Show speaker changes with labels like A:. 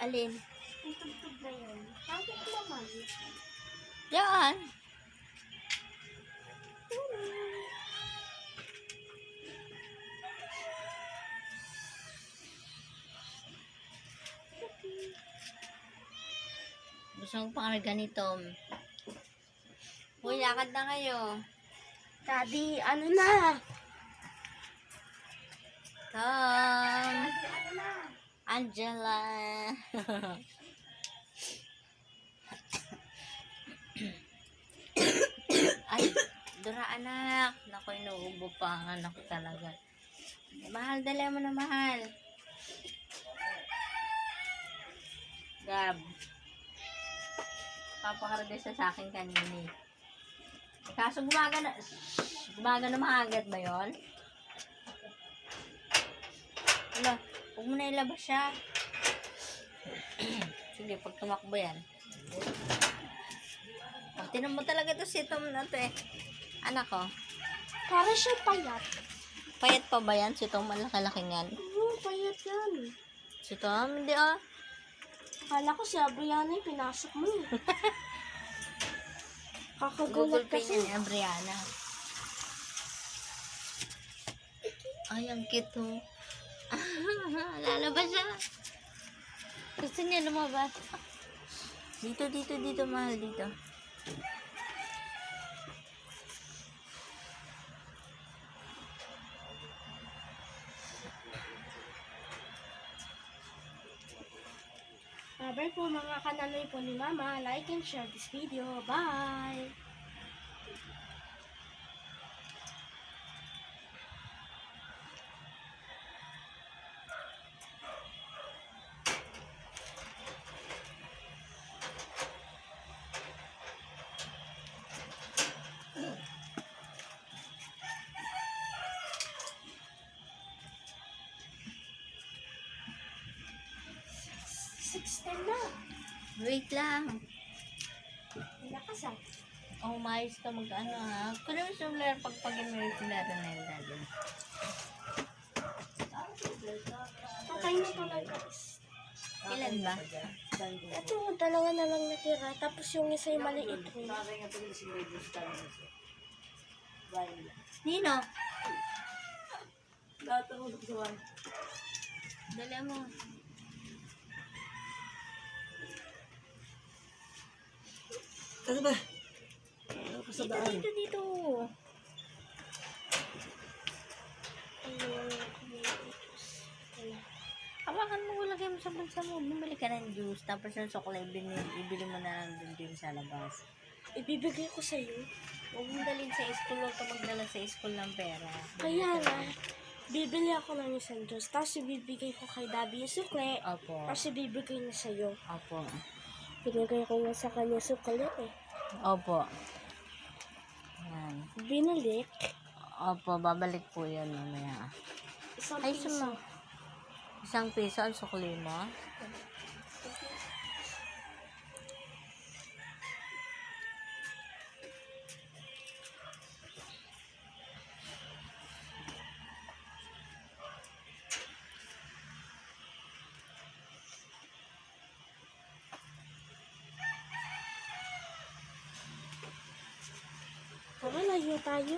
A: Alin?
B: Yung tugtog na yun. Bakit naman?
A: Diyan. Gusto mo pa kami ganito. Uy, lakad na kayo.
B: Daddy, ano na?
A: Come.
B: Daddy, ano na?
A: Angela. Ay, Dura anak. Naku, inuubo pa ang anak ko talaga. Mahal, dala mo na mahal. Gab. Papakarga siya sa akin kanini. Kaso gumagana maagad ba yon? Wala, huwag mo na ilabas siya. Sige, pag tumakbo yan. Oh, tinan mo talaga ito si Tom na ito eh. Anak ko.
B: Para siya payat.
A: Payat pa ba yan? Si Tom, malaki-laki yan.
B: Oo, payat yan.
A: Si Tom, hindi ah.
B: Akala ko si Abriana yung pinasok mo eh.
A: Google
B: Kakagulat
A: Pay
B: kasi.
A: niya ni Abriana. Ay, ang cute oh. Lalabas siya. Gusto niya lumabas. Dito, mahal, dito.
B: Sabi po mga kananoy po ni Mama, like and share this video. Bye! Na.
A: Wait lang.
B: Lakas ah.
A: Oh, mais ka mag-ano ha. Kunin mo sa blur pagpagin mo yung pinata na yun natin.
B: Patay na pala guys.
A: Ilan ba?
B: Ito, dalawa na lang natira. Tapos yung isa yung maliit rin.
A: Nino? Dala mo.
C: Ano ba? Ano pa sa daan?
A: Dito. Hawakan mo, lagay mo sa bansa mo. Bumili ka ng juice. Tapos yung suklay, ibili mo na lang din sa labas.
B: Ibibigay ko sa'yo.
A: Huwag mo dalhin sa school. Huwag ka magdala sa school ng pera.
B: Kaya nga, bibili ako ng isang juice. Tapos ibibigay ko kay Daddy yung sukle.
A: Opo.
B: Tapos ibibigay na sa'yo.
A: Opo.
B: Binigay ko nga sa kanya sukle eh.
A: Opo. Yan.
B: Binalik.
A: Opo, babalik po yan mamaya.
B: Isang
A: Ay,
B: piso.
A: suma. Isang piso ang sukli mo?
B: Tara, layo tayo.